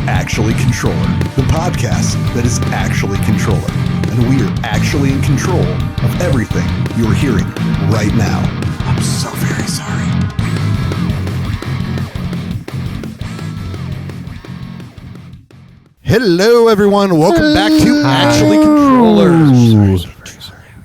actually Contrøller, the podcast that is actually Contrøller. And we are actually in control of everything you're hearing right now. I'm so very sorry. Hello, everyone. Welcome back to Actually Controllers.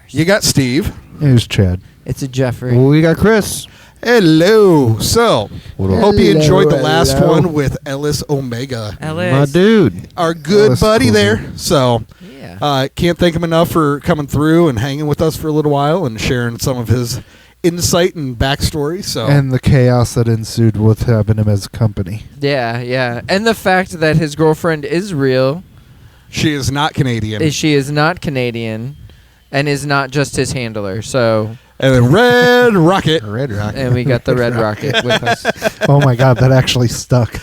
You got Steve. Here's Chad. It's a Jeffrey. We got Chris. Hello. So, hope you enjoyed the last Hello. one with Ellis Omega. Ellis. My dude. Our good Ellis buddy cool there. dude. So, Yeah. can't thank him enough for coming through and hanging with us for a little while and sharing some of his insight and backstory. So, And the chaos that ensued with having him as company. Yeah. And the fact that his girlfriend is real, she is not Canadian. she is not Canadian, and is not just his handler. So, And then Red Rocket. Red Rocket. and we got the Red Rocket with us. Oh my God, that actually stuck.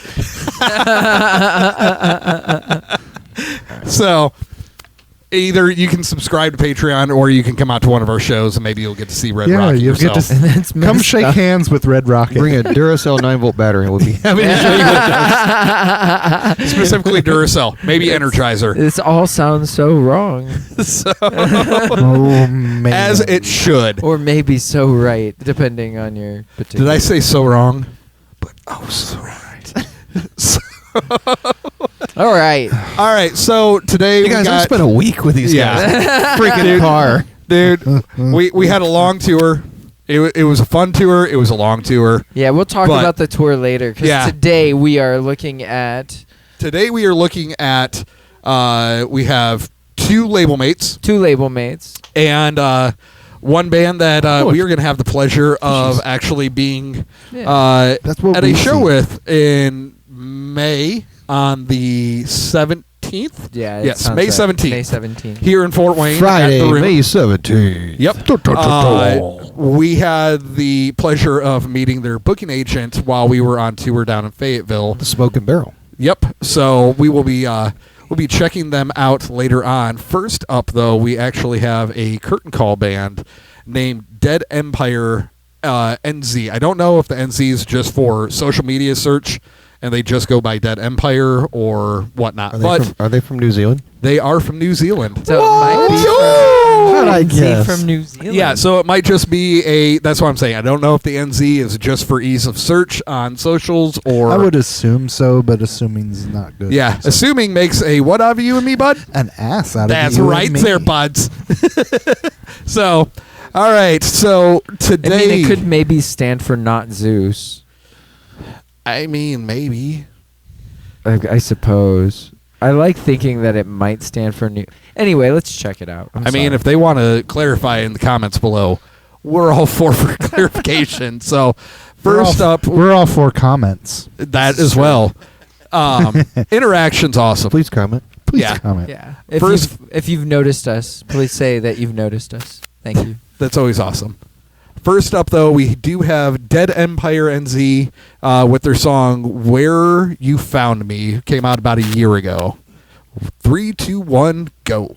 So, either you can subscribe to Patreon or you can come out to one of our shows and maybe you'll get to see Red Rocket you'll get yourself. to That's come messed shake up. hands with Red Rocket. Bring a Duracell 9-volt battery and we'll be happy to show you what it does. Specifically Duracell, maybe Energizer. This all sounds so wrong, So, Oh man. as it should. or maybe so right, depending on your particular. Did I say so wrong? But oh, so right. So- All right. all right, so today You we guys, I got spent a week with these Yeah. guys. Freaking car. dude. We had a long tour. It was a fun tour. It was a long tour. Yeah, we'll talk But- about the tour later. Because Yeah. today we are looking at Today we are looking at we have two label mates two label mates. and one band that we are going to have the pleasure of actually being Yeah. That's what at we a show see. with in May on the 17th. Yeah. it Yes, sounds May right. 17th. May 17th. Here in Fort Wayne. Friday, at the Room. May 17th. Yep. We had the pleasure of meeting their booking agent while we were on tour down in Fayetteville. The Smoke and Barrel. Yep. So we will be we'll be checking them out later on. First up, though, we actually have a curtain call band named Dead Empire NZ. I don't know if the NZ is just for social media search and they just go by Dead Empire or whatnot. Are they from New Zealand? They are from New Zealand. So it might be How'd I from, guess? from New Zealand. Yeah, so it might just be that's what I'm saying. I don't know if the NZ is just for ease of search on socials or... I would assume so, but assuming's not good. Yeah, So- assuming makes a what of you and me, bud? an ass out of That's you and right me. there, buds. So, all right, so I today... mean, it could maybe stand for not Zeus. maybe. I suppose. I like thinking that it might stand for new. Anyway, let's check it out. I mean, if they want to clarify in the comments below, we're all for clarification. So, first up, we're all for comments. that as well. Interaction's awesome. Please comment. Please Yeah. comment. yeah. First- If you've noticed us, please say that you've noticed us. Thank you. That's always awesome. First up, though, we do have Dead Empire NZ with their song "Where You Found Me." Came out about a year ago. 3, 2, 1, go.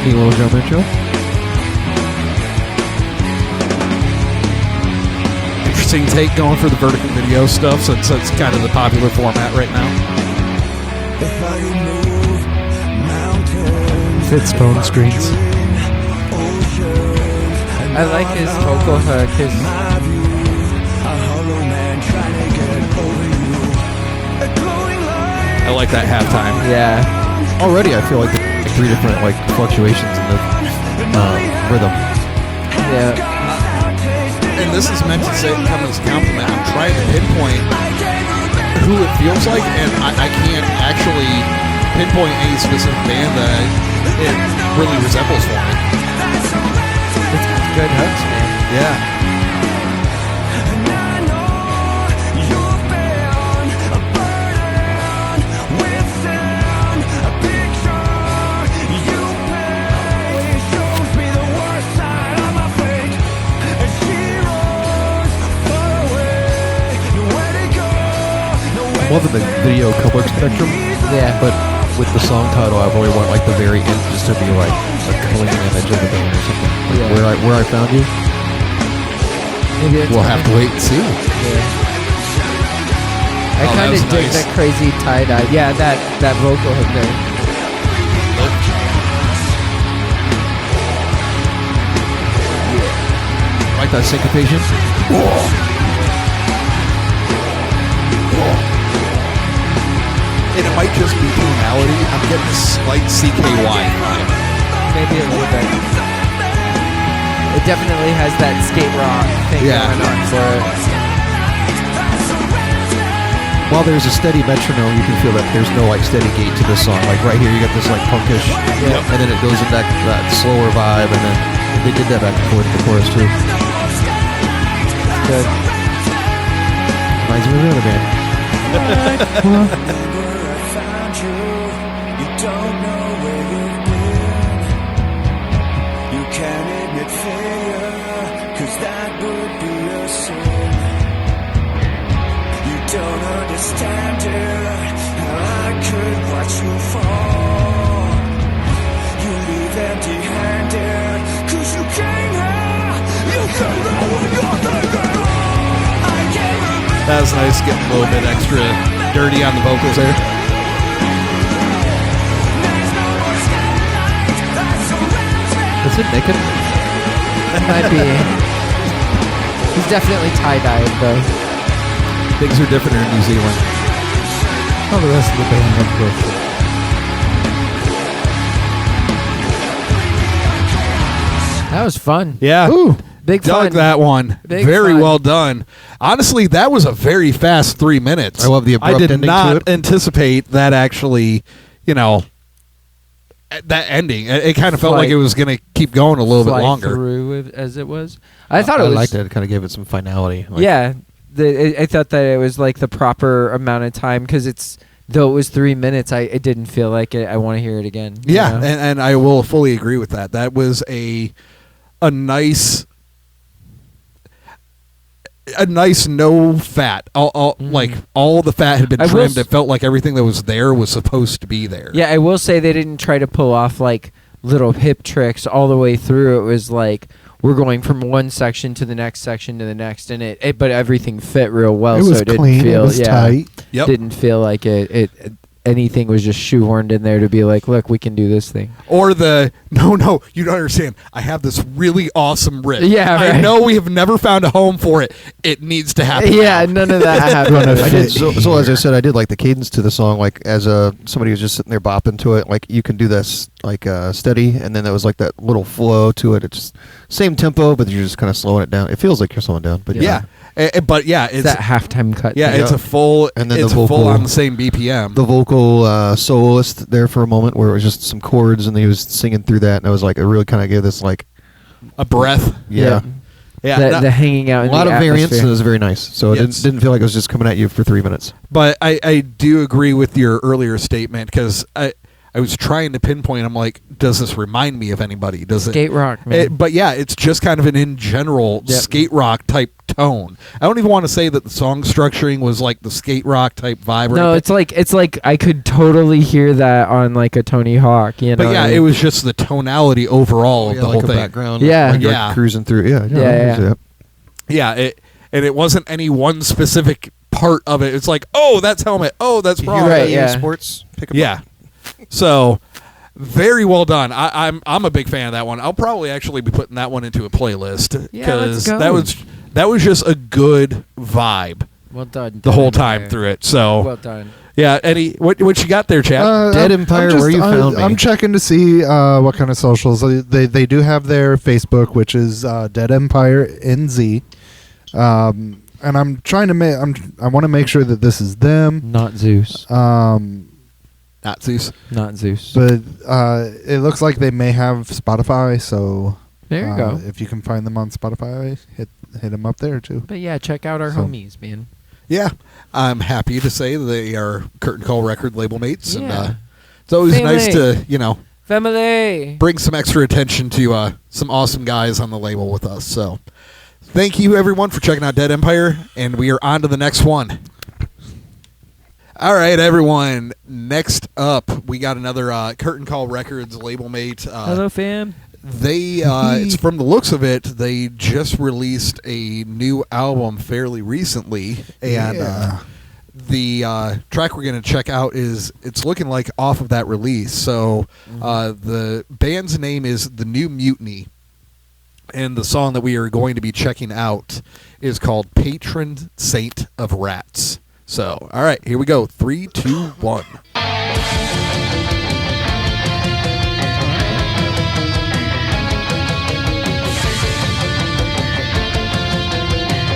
Need a little drum intro? Interesting take going for the vertical video stuff, since that's kind of the popular format right now. Fits phone screens. I like his vocal hook. I like that halftime. Yeah. Already, I feel like there are 3 different fluctuations in the rhythm. Yeah. And this is meant to come as a compliment. I'm trying to pinpoint who it feels like, and I can't actually pinpoint any specific band that it really resembles for me. It's good hooks, man. Yeah. Loving the video color spectrum, Yeah. but with the song title, I've always wanted the very end just to be a pulling an image of the band or something. Like Yeah. where I found you. Maybe it's We'll have to wait and see. Yeah. I Oh, that kind was of dig nice. that crazy tie-dye. Yeah, that vocal hook there. Like that syncopation. And it might just be tonality. I'm getting a slight CKY vibe. Maybe a little bit. It definitely has that skate rock thing Yeah. going on for it. While there's a steady metronome, you can feel that there's no like steady gait to this song. Like right here, you got this like punkish, and then it goes into that slower vibe, and then they did that back and forth in the chorus too. Good. Reminds me of the other band. You don't know where you've been. You can't admit failure, 'cause that would be a sin. You don't understand it, how I could watch you fall. You leave empty-handed, 'cause you came here. You don't know what you're thinking. I can't remember. That was nice, getting a little bit extra dirty on the vocals there. Is it naked? Might be. He's definitely tie-dyed, though. Things are different in New Zealand. Oh, the rest of the band, of course. That was fun. Yeah. Ooh. Big Dug fun. that one. Big very fun. well done. Honestly, that was a very fast 3 minutes. I love the abrupt I did ending to not it. anticipate that actually, that ending. It kind of felt like Flight. it was going to keep going a little bit Fly longer. through it as it was. I thought it I was. liked it. It kind of gave it some finality. Like, Yeah, I thought that it was like the proper amount of time because though it was 3 minutes, it didn't feel like it. I want to hear it again. you Yeah, know? and I will fully agree with that. That was a nice no fat. Like all the fat had been I will trimmed. It felt like everything that was there was supposed to be there. Yeah, I will say they didn't try to pull off like little hip tricks all the way through. It was like we're going from one section to the next section to the next, and but everything fit real well. It was so it clean. didn't feel It was tight. Yep. didn't feel like it anything was just shoehorned in there to be like, look, we can do this thing. Or no, you don't understand. I have this really awesome riff. Yeah, I right. know we have never found a home for it. It needs to happen. Yeah, now. none of that happened. I did. So as I said, I did like the cadence to the song. Like as somebody who's just sitting there bopping to it. Like you can do this like steady, and then there was like that little flow to it. It's just same tempo, but you're just kind of slowing it down. It feels like you're slowing down, but Yeah. But yeah, it's that halftime cut. yeah, thing. it's a full And then it's the vocal- full on the same BPM. the vocal soloist there for a moment where it was just some chords and he was singing through that, and I was like, it really kind of gave this like a breath. yeah. Yeah. the hanging out A in lot the of variance, atmosphere. and it was very nice. So it Yes. didn't feel like it was just coming at you for 3 minutes. But I do agree with your earlier statement because I was trying to pinpoint. I'm like, does this remind me of anybody? Does it? Skate rock, man. But yeah, it's just kind of an in general Yep. skate rock type tone. I don't even want to say that the song structuring was like the skate rock type vibe. Or No, anything. it's like I could totally hear that on like a Tony Hawk, you know. But yeah, what I it mean? was just the tonality overall of Yeah, the like whole a thing. background. Yeah. Like you're Yeah. cruising through. Yeah. Yeah. Yeah, and it wasn't any one specific part of it. It's like, oh, that's Helmet. Oh, that's You Rock. Right, yeah. Sports. Pick 'em Yeah. up. So very well done. I'm a big fan of that one. I'll probably actually be putting that one into a playlist Yeah, let's go. that was just a good vibe Well done. the whole time through it. So Well done. yeah, Eddie, what you got there, Chad? Dead Empire, where you found me. I'm checking to see what kind of socials they do have. Their Facebook, which is Dead Empire NZ, and I'm trying to I want to make sure that this is them. Not Zeus. Nazis. Not Zeus. But it looks like they may have Spotify, so There you go. if you can find them on Spotify, hit them up there too. But yeah, check out our So- homies, man. Yeah, I'm happy to say they are Curtain Call record label mates, Yeah. and it's always nice Family. to Family. bring some extra attention to some awesome guys on the label with us. So thank you everyone for checking out Dead Empire, and we are on to the next one. All right, everyone. Next up, we got another Curtain Call Records label mate. Hello, fam. They, it's from the looks of it, they just released a new album fairly recently, and Yeah. the track we're going to check out it's looking like off of that release. So the band's name is The New Mutiny, and the song that we are going to be checking out is called Patron Saint of Rats. So, all right, here we go. 3, 2, 1.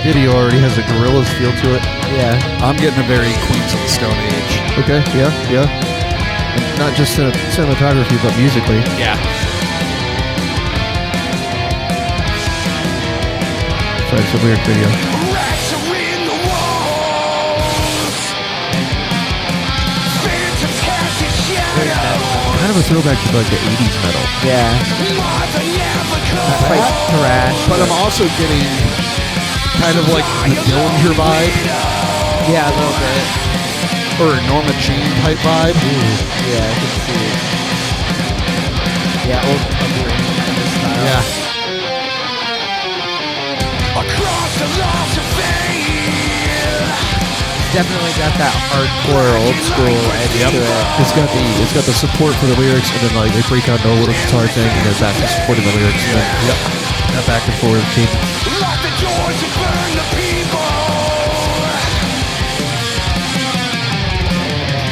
Video already has a Gorillaz feel to it. Yeah. I'm getting a very Queens of the Stone Age. Okay, yeah. And not just cinematography, but musically. Yeah. Sorry, it's a weird video. Rats are in the walls. Spirits of casted shadows. Kind of a throwback to like the 80s metal. Yeah. Mother never It's like thrash. But I'm also getting kind of like the Dillinger vibe, Yeah, a little bit. or a Norma Jean type vibe. Yeah, I can see it. Yeah, old covering kind of style. Yeah. across the lost of faith. Definitely got that hardcore old school edge to it. It's got the support for the lyrics, and then like they break out the little guitar thing, and they're back to supporting the lyrics. And then, that back and forth cadence. Lock the doors and burn the people.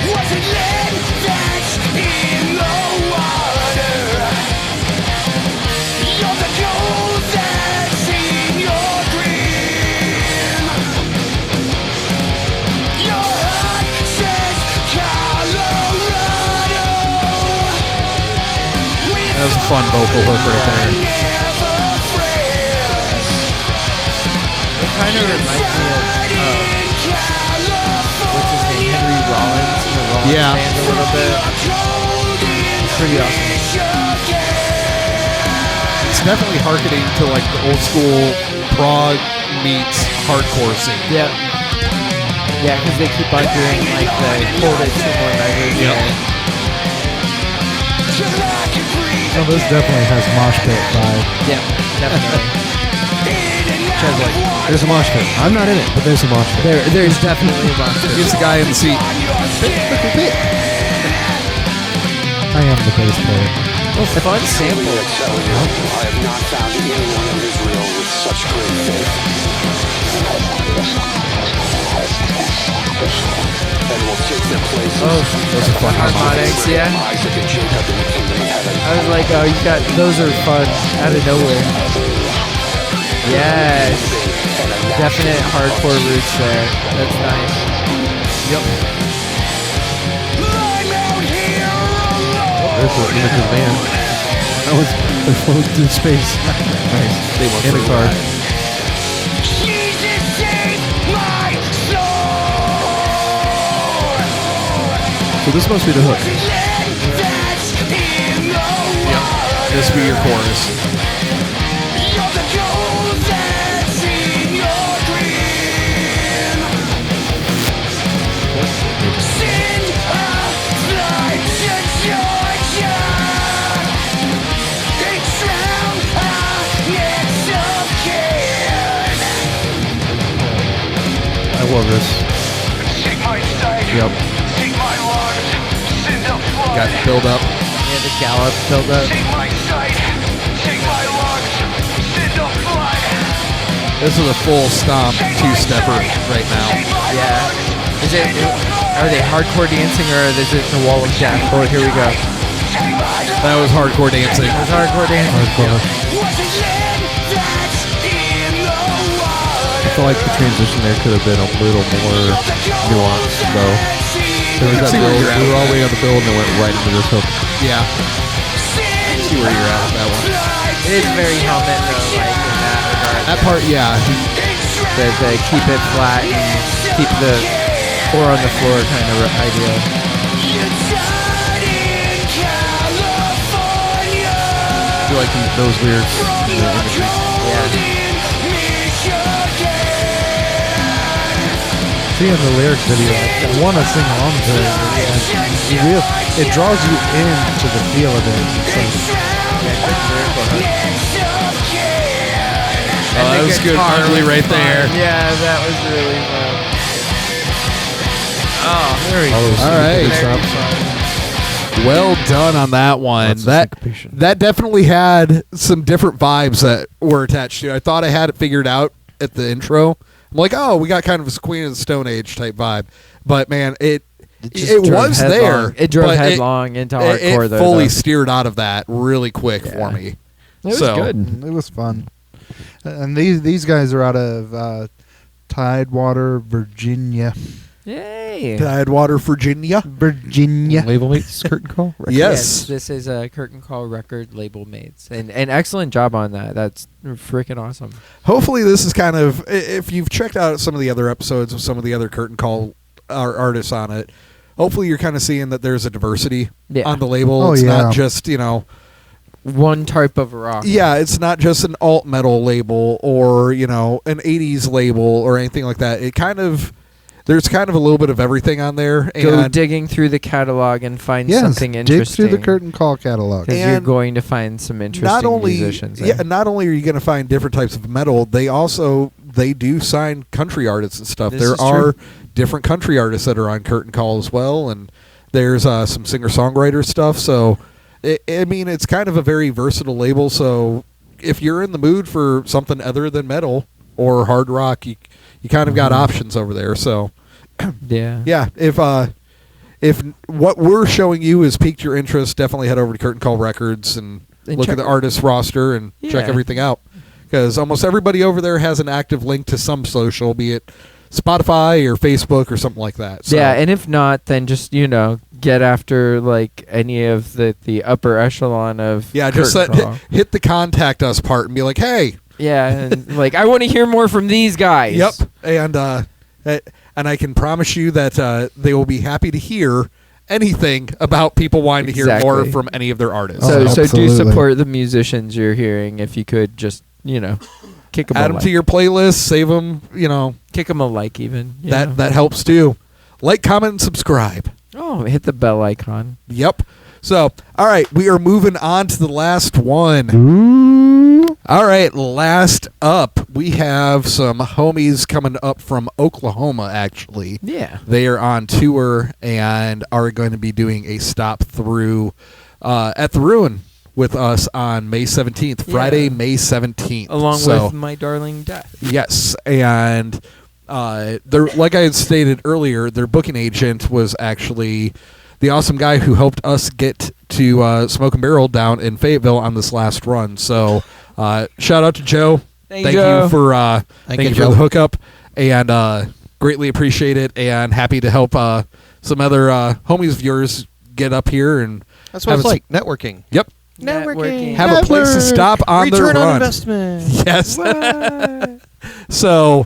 Was it lead that's in the water? You're the gold that's in your dream. Your heart says Colorado. That was a fun vocal hook right there. It kind of reminds me of, what's his name, Henry Rollins, in the Rollins Yeah. band a little bit. It's pretty awesome. It's definitely harkening to like the old school prog meets hardcore scene. Yeah. Yeah, because they keep on doing like the hold it 2 more measures. Yep. Oh, this definitely has mosh pit vibe. Yeah, definitely. Sounds like there's a mosh pit. I'm not in it, but there's a mosh pit. There's definitely a monster. Here's the guy in the seat. I am the bass player. Oh, fun sample. I have not found anyone in Israel with such great faith. And will take their places. Oh, Those are fun harmonics, yeah. Isaac and Jacob in the kingdom of heaven. I was like, oh, you got those are fun out of nowhere. Yes, definite hardcore roots there. That's nice. Yep. There's the image of the band. That was they're floating through space. Nice. In a car. Jesus save my soul. So this must be the hook. That's in the Yep. This will be your chorus. You're the gold that's in your dream. Send a flight to Georgia. It's round our necks of kin. I love this. Take my sight. Yep. Take my lungs. Send a flood. Got build up. Yeah, the gallop build up. Take my sight. Take my lungs. Send a flood. This is a full stomp two-stepper right now. Yeah. Is it? Are they hardcore dancing or is it the wall of death? Oh, here we go. That was hardcore dancing. It's hardcore dancing. Hardcore. I feel like the transition there could have been a little more nuanced, though. There was that See where build, you're at we were all with the way on the build and then went right into this hook. Yeah. See where you're at with that one. It is very helmet though, like in that regard. That part, yeah. The keep it flat and keep the four on the floor kind of idea. I feel like those lyrics in the imagery. Yeah. Seeing the lyric video, I want to sing along to it. It draws you into the feel of it. It's like, Oh, that was good. Harley right there. Yeah, that was really fun. Oh, very All right. Well done on that one. Lots of That syncopation. that definitely had some different vibes that were attached to it. I thought I had it figured out at the intro. I'm like, oh, we got kind of a Queen of the Stone Age type vibe. But man, it was there. It drove but headlong into hardcore. It though, fully though. steered out of that really quick Yeah. for me. It was So- good. It was fun. And these guys are out of Tidewater, Virginia. Yay! Tidewater, Virginia. Virginia. Label mates curtain call. Record. Yes. This is a Curtain Call record label mates, and excellent job on that. That's freaking awesome. Hopefully, this is kind of, if you've checked out some of the other episodes of some of the other Curtain Call artists on it, hopefully you're kind of seeing that there's a diversity Yeah. on the label. Oh, It's yeah. not just, One type of rock. yeah, it's not just an alt metal label or, an 80s label or anything like that. It kind of, there's kind of a little bit of everything on there. Go And digging through the catalog and find Yes, something dig interesting. through the Curtain Call catalog. because you're And going to find some interesting musicians. Yeah, there. not only are you going to find different types of metal, they do sign country artists and stuff. This There is are true. different country artists that are on Curtain Call as well, and there's some singer-songwriter stuff. So, it's kind of a very versatile label. So, if you're in the mood for something other than metal or hard rock, you kind of got options over there. So, Yeah. yeah, if what we're showing you has piqued your interest, definitely head over to Curtain Call Records and look check at the artist roster and check Yeah. everything out. Because almost everybody over there has an active link to some social, be it Spotify or Facebook or something like that. So, Yeah, and if not, then just get after like any of the upper echelon of yeah, just Curtain Call. hit the contact us part and be like, hey, Yeah, and like I want to hear more from these guys. yep, and I can promise you that they will be happy to hear anything about people wanting to hear more Exactly. from any of their artists. So Oh, so do absolutely. support the musicians you're hearing if you could just kick them Add a them like. to your playlist, save them, Kick them a like even. that helps too. Like, comment, and subscribe. Oh, hit the bell icon. Yep. So, all right, we are moving on to the last one. Ooh. All right, last up, we have some homies coming up from Oklahoma, actually. Yeah. They are on tour and are going to be doing a stop through at the Ruin with us on May 17th, Friday, May 17th. Along So- with My Darling Death. Yes, and they're, like I had stated earlier, their booking agent was actually the awesome guy who helped us get to Smoke and Barrel down in Fayetteville on this last run. So shout out to Joe. Thank you Joe. for Thank you you, for Joe. the hookup, and greatly appreciate it, and happy to help some other homies of yours get up here and That's what have it's a- like. Networking. Yep, Networking. have a place to stop on their Return on run. investment. Yes. So,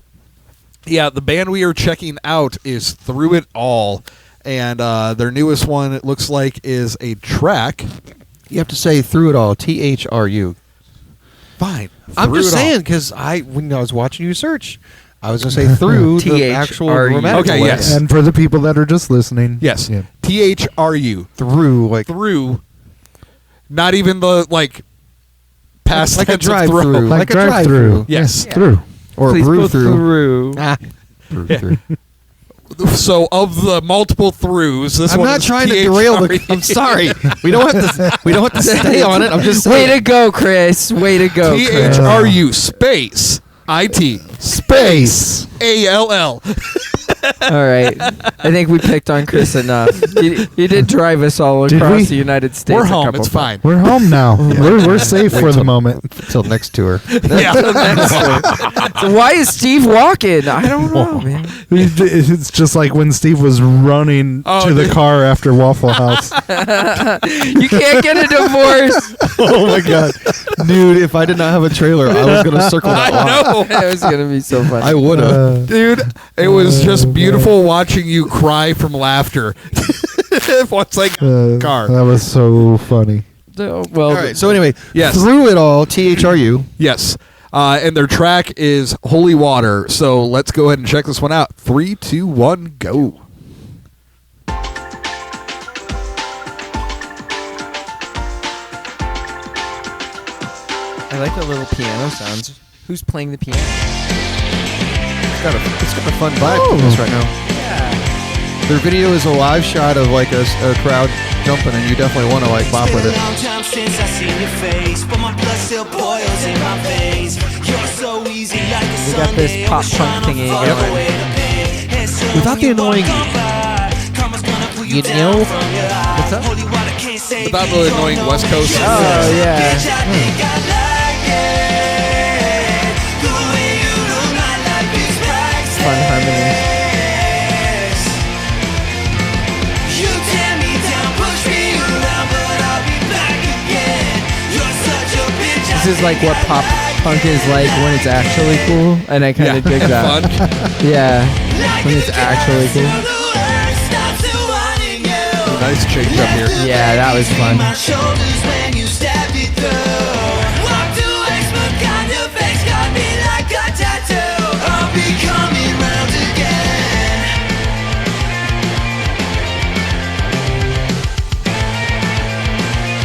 yeah, the band we are checking out is Through It All, and their newest one, it looks like, is a track. You have to say through it all. THRU. Fine. I'm Through just It All. saying because when I was watching you search, I was going to say through the actual THRU. grammatical Okay, way. yes. And for the people that are just listening. Yes. Yeah. THRU. Through like Through. Not even the, past like a tense of drive throw. through. Like Like a drive-through. drive-through. Yes. Yeah. Through. or Please brew go through. through. Through. So, of the multiple throughs, this I'm one not is trying to derail the. THRU. I'm sorry. We don't have to stay on it. I'm just Way saying. to go, Chris. Way to go, Chris. THRU space IT Space. ALL. All right. I think we picked on Chris enough. You did drive us all Did across we? the United States. We're a home. couple It's fine. We're home now. We're safe for the moment. Until next tour. Yeah. So why is Steve walking? I don't know, man. It's just like when Steve was running Oh, to the dude. car after Waffle House. You can't get a divorce. Oh my god, dude! If I did not have a trailer, I was gonna circle that line. I know. That was gonna be so funny. I would have. Dude, it was just beautiful watching you cry from laughter. Once I got in the car. That was so funny. Well, All right. So anyway, Yes. through it all, THRU. Yes. And their track is Holy Water. So let's go ahead and check this one out. 3, 2, 1, go. I like the little piano sounds. Who's playing the piano? It's got a fun vibe to this right now. Yeah. Their video is a live shot of like a crowd jumping, and you definitely want to like bop with it. Long time since I seen your face, but my blood still boils in my veins. You're so easy like a We got this pop punk thingy going. Without the annoying. You know? What's up? Without the annoying West Coast. Oh, yeah. Fun harmony. This is like what pop punk is like when it's actually cool, and I kind of dig that. Fun. Yeah, when it's actually cool. Nice change up here. Yeah, that was fun.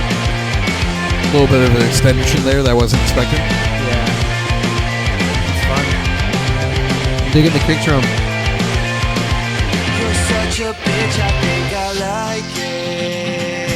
A little bit of an extension there that I wasn't expecting. Yeah, it's fun. Digging the kick drum. You're such a bitch, I think I like it.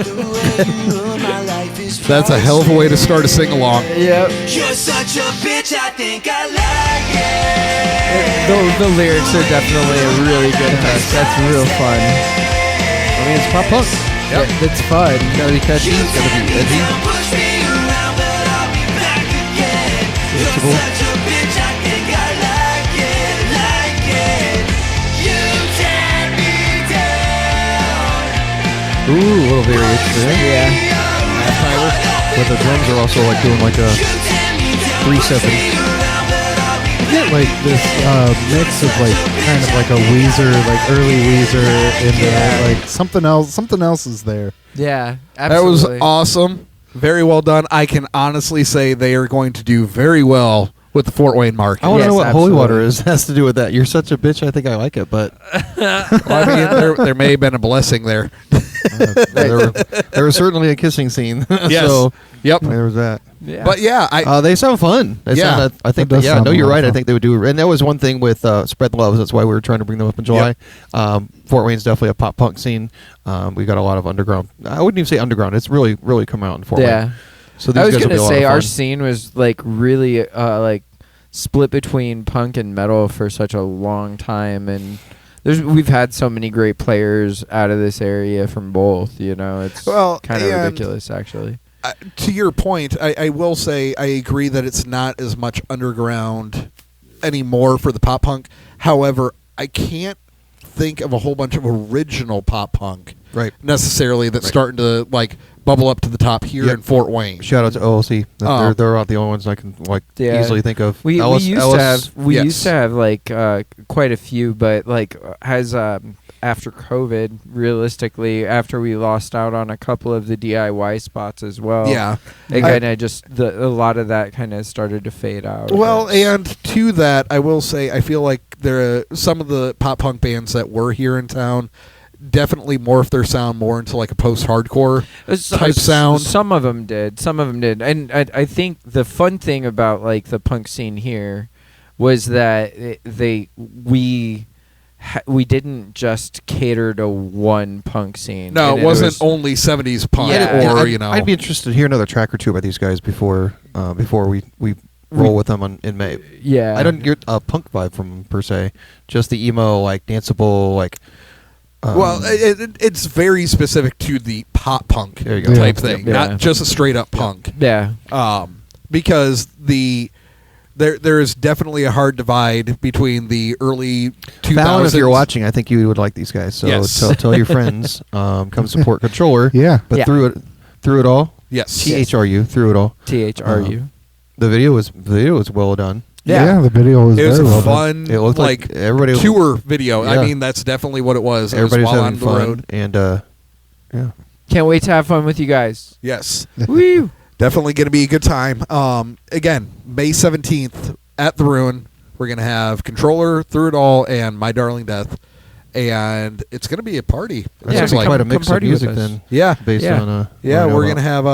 The way you ruin my life is That's a hell of a way to start a sing-along. Yep. You're such a bitch, I think I like it. The lyrics are definitely a really good hook. That's real fun. I mean, it's pop punk. Yep. It's fun. It's gotta be catchy. It's gotta be edgy. Push me around, but I'll be back again. You're Predictable. such a bitch, I think I like it, like it. You tear me down. Ooh, a little variation there. Yeah. But the drums are also like doing like a 3/7. I get like this mix of like kind of like a Weezer, like early Weezer in there. Like something else is there. Yeah, That was absolutely. awesome. Very well done. I can honestly say they are going to do very well with the Fort Wayne market. I want to Yes, know what holy water absolutely. has to do with that. You're such a bitch. I think I like it, but Well, I mean, there may have been a blessing there. there was certainly a kissing scene. Yes. So Yep. there was that. Yeah. But yeah, They sound fun. They Yeah. sound, I think. It does Yeah, sound no, a you're lot of right. I fun. think they would do. And that was one thing with Spread Loves. That's why we were trying to bring them up in July. Fort Wayne's definitely a pop punk scene. We got a lot of underground. I wouldn't even say underground. It's really come out in Fort yeah. Wayne. So these I was guys will be gonna a lot say of our fun. scene was like really like split between punk and metal for such a long time, and we've had so many great players out of this area from both. You know, it's Well, kind of and- ridiculous actually. to your point, I will say I agree that it's not as much underground anymore for the pop punk. However, I can't think of a whole bunch of original pop punk Right. necessarily that's Right. starting to like bubble up to the top here Yep. in Fort Wayne. Shout out to OLC. Oh. They're not the only ones I can like Yeah. easily think of. We Ellis- used Ellis- yes. to have like quite a few, but like has after COVID, realistically, after we lost out on a couple of the DIY spots as well. Yeah. It I- kind of just a lot of that kind of started to fade out. Well, and to that, I will say I feel like there are some of the pop punk bands that were here in town definitely morphed their sound more into like a post-hardcore type sound. Some of them did. And I think the fun thing about like the punk scene here was that we didn't just cater to one punk scene. No, And it wasn't was- only 70s punk Yeah. or, I'd be interested to hear another track or two about these guys before we roll with them in May. Yeah. I don't get a punk vibe from them, per se. Just the emo, like danceable, like. Well, it's very specific to the pop punk There you go. type Yeah. thing, Yeah. not just a straight up punk. Yeah. Because there is definitely a hard divide between the early 2000s. Fallon, if you're watching, I think you would like these guys. So Yes. tell your friends, come support Contrøller. Yeah. But Yeah. through it all, Yes. THRU, through it all. THRU. The video was well done. Yeah. The video was It was very a well done. fun, It looked like everybody- tour video. Yeah. I mean, that's definitely what it was. It was Everybody's while having on the fun, road. and yeah. Can't wait to have fun with you guys. Yes. Woo! Definitely going to be a good time. Again, May 17th at the Ruin. We're going to have Contrøller, Through It All, and My Darling Death. And it's going to be a party. That's Yeah, actually come- quite a come mix of party with music us. then, Yeah. based Yeah. on Yeah, what I know we're about. going to have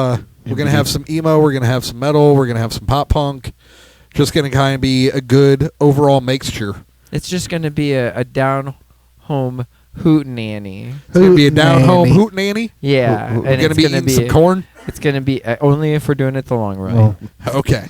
We're going to have some emo. We're going to have some metal. We're going to have some pop punk. Just going to kind of be a good overall mixture. It's just going to be a down-home hootenanny. It's going to be a down-home hootenanny. Yeah. We're going to be eating some corn. It's going to be only if we're doing it the long run. Oh. Okay.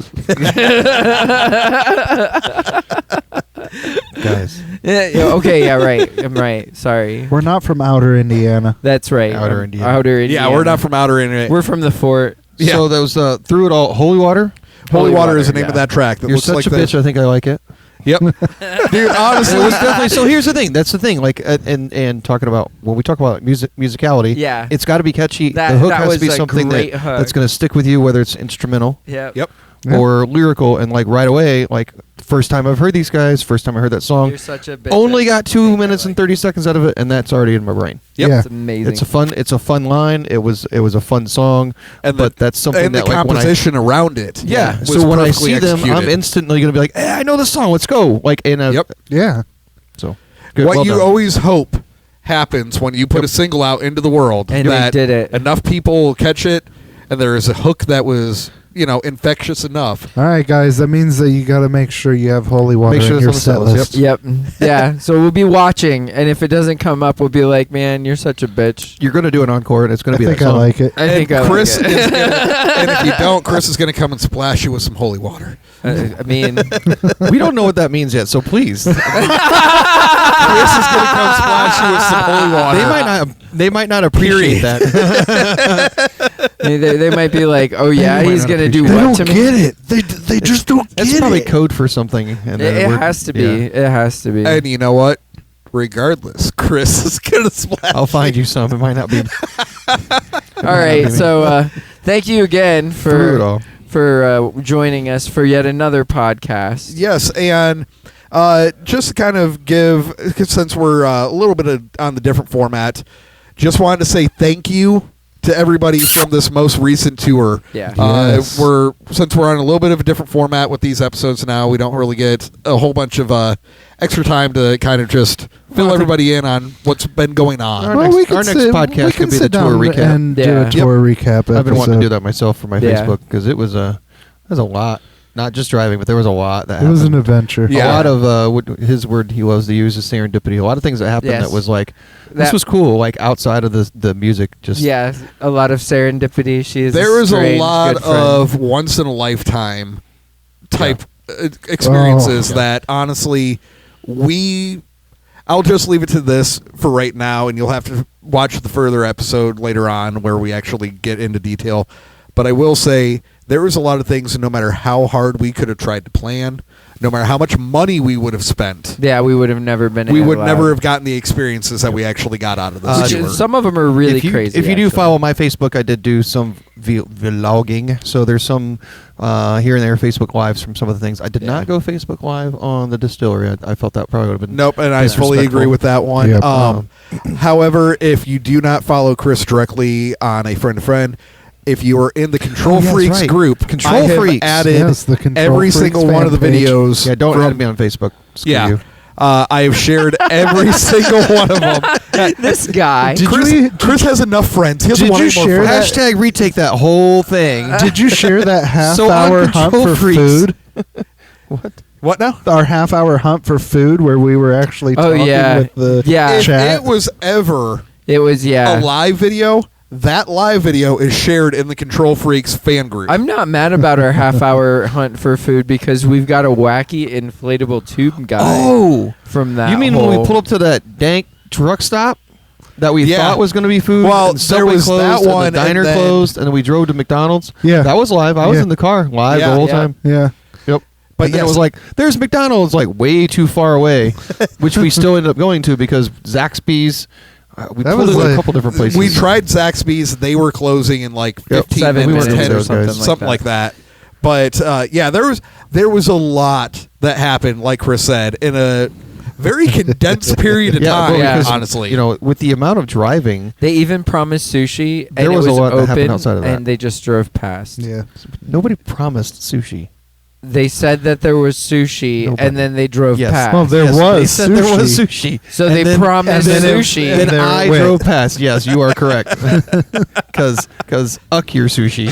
Guys. Okay, yeah, right. I'm right. Sorry. We're not from outer Indiana. That's right. Outer Indiana. Outer Indiana. Yeah, we're not from outer Indiana. We're from the fort. Yeah. So that was Through It All, Holy Water. Holy Water is the Water, name of yeah. that track. That You're looks such like a bitch. I think I like it. Yep. Dude, honestly, It was definitely. So here's the thing. That's the thing. Like, and talking about when we talk about musicality, Yeah. it's got to be catchy. That- the hook that has was to be a something great hook. that's going to stick with you, whether it's instrumental Yep. Yep. Yeah. or lyrical. And like right away, like first time I've heard these guys, first time I heard that song, You're such a bitch. only got 2 think I minutes and like 30 seconds out of it, and that's already in my brain. Yep. Yeah. It's amazing. It's a fun line. It was a fun song, And but that's something and that the like when I composition around it. yeah. was So when I perfectly see them, I'm executed. instantly gonna be like, hey, I know this song. Let's go. Like in a Yep. Yeah. So good, What well you done. always hope happens when you put a single out into the world And we that did it. enough people will catch it, and there is a hook that was infectious enough. All right, guys. That means that you got to make sure you have holy water Make sure in your it's on set the set list. list. Yep. Yeah. So we'll be watching, and if it doesn't come up, we'll be like, "Man, you're such a bitch." You're gonna do an encore, and it's gonna I be think that I song. like it. I think and I Chris like is it. gonna, and if you don't, Chris is going to come and splash you with some holy water. I mean, We don't know what that means yet, so please. Chris is going to come splash you with some holy water. They might not appreciate Period. that. they might be like, "Oh yeah, They might he's not gonna do appreciate what to me?" it. They just don't That's probably code for something. And It, then we're- has to be. yeah. It has to be. And you know what? Regardless, Chris is going to splash. I'll find you some. It might not be. All right. So thank you again Through it all. for joining us for yet another podcast. Yes, and just to kind of give, since we're a little bit on the different format, just wanted to say thank you to everybody from this most recent tour. Yeah. Yes. Since we're on a little bit of a different format with these episodes now, we don't really get a whole bunch of extra time to kind of just fill everybody in on what's been going on. Our next podcast we could be the sit tour down recap. and do Yeah. a tour recap. I've been wanting to episode. do that myself for my Yeah. Facebook because it was a lot. Not just driving, but there was a lot that It was an happened. adventure. Yeah. A lot of what his word he loves to use is serendipity. A lot of things that happened Yes. that was like this That- was cool. Like outside of the music, just Yeah, a lot of serendipity. She is. There is a strange, lot good friend. of once in a lifetime type experiences Oh. that honestly I'll just leave it to this for right now, and you'll have to watch the further episode later on where we actually get into detail. But I will say there was a lot of things, no matter how hard we could have tried to plan, no matter how much money we would have spent, Yeah, we would have never been. we would allowed. never have gotten the experiences that we actually got out of this Which tour. is- some of them are really if you, crazy. If you do actually. follow my Facebook, I did do some vlogging. So there's some here and there Facebook lives from some of the things. I did not go Facebook Live on the distillery. I felt that probably would have been Nope, and I fully disrespectful. agree with that one. Yep. However, if you do not follow Chris directly on a friend to friend, if you are in the Control Oh, yeah, that's Freaks right. group, Control I have Freaks. added Yes, the Control every Freaks single one of the fan page. videos. Yeah, don't from- add me on Facebook. Screw Yeah, you. I have shared every single one of them. this guy. Chris has enough friends. He has Did one you more share friends. that? Hashtag retake that whole thing. Did you share that So on half-hour hunt Control for Freaks. food? What? What now? Our half-hour hunt for food, where we were actually Oh, talking yeah. with the Yeah. If chat. it was ever It was a live video, that live video is shared in the Control Freaks fan group. I'm not mad about our half-hour hunt for food because we've got a wacky inflatable tube guy from that. You mean whole, when we pulled up to that dank truck stop that we Yeah. thought was going to be food? Well, and there Subway was closed, that and one, the diner and then- closed, and then we drove to McDonald's. Yeah. That was live. I was Yeah. in the car live Yeah. the whole Yeah. time. Yeah. Yep. But And then yes. it was like, there's McDonald's, like way too far away, which we still ended up going to because Zaxby's. We That pulled was it at a like- couple different places. We tried Zaxby's. They were closing in like 15 7 minutes, minutes 10 or something something like that. But yeah, there was a lot that happened, like Chris said, in a very condensed period of time. well, because, honestly, You know, with the amount of driving, They even promised sushi, and There it was a lot that open, happened outside of that. and they just drove past. Yeah. nobody promised sushi. They said that there was sushi, Nobody. and then they drove Yes. past. Well, there Yes, was they said there was sushi. sushi. So And they then- promised and then sushi. Then And I wait. drove past. Yes, you are correct. Because uck your sushi.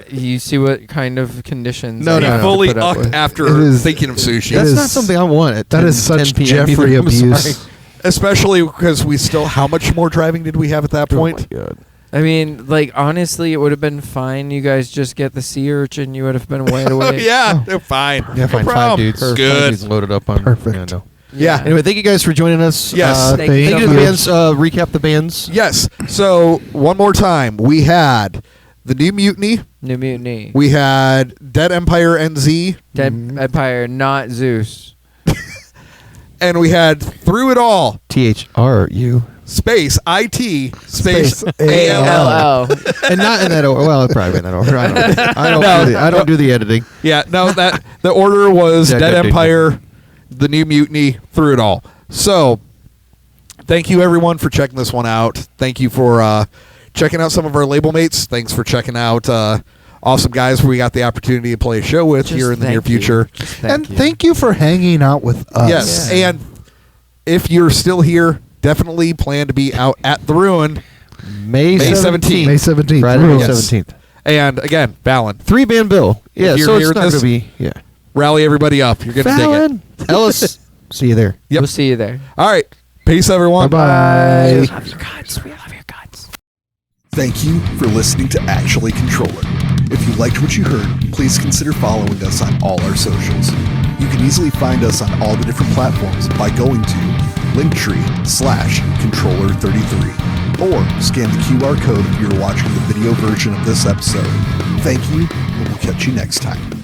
You see what kind of conditions? No, I no, have no. to Fully put up ucked with. after It is- thinking of sushi. It That's is- not something I want at that 10, is such 10 p.m. either. Jeffrey I'm abuse. sorry. Especially because we still, how much more driving did we have at that point? Oh my God. I mean, like honestly, it would have been fine. You guys just get the sea urchin. You would have been way away. Yeah, they're fine. Yeah, No fine. problem. 5 dudes. Good. 5 dudes loaded up on. Perfect. Yeah, no. Yeah. Anyway, thank you guys for joining us. Yes. Thank Thank you you so to the much. bands. Recap the bands. Yes. So one more time, we had the New Mutiny. New Mutiny. We had Dead Empire NZ, Dead Empire, not Zeus. and we had Through It All THRU. space IT space Space ALL. LL. And not in that order. Well, probably in that order. I don't do the editing. Yeah, no, that the order was Yeah, Dead good, Empire, the New Mutiny, Through It All. So, thank you everyone for checking this one out. Thank you for checking out some of our label mates. Thanks for checking out awesome guys who we got the opportunity to play a show with Just here in the near thank you. future. Just Thank you for hanging out with us. Yes, Yeah. and if you're still here, definitely plan to be out at the Ruin. May May 17th. May 17th. Friday, May Yes. 17th. And again, Fallon, 3-band bill. Yeah, you're so it's hearing not going this- to be. Yeah. rally everybody up. You're gonna dig Fallon. Ellis. See you there. Yep. We'll see you there. it. All right, peace, everyone. Bye-bye. Love your guts. We love your guts. Thank you for listening to Actually Controller. If you liked what you heard, please consider following us on all our socials. You can easily find us on all the different platforms by going to linktree/controller33 or scan the QR code if you're watching the video version of this episode. Thank you, and we'll catch you next time.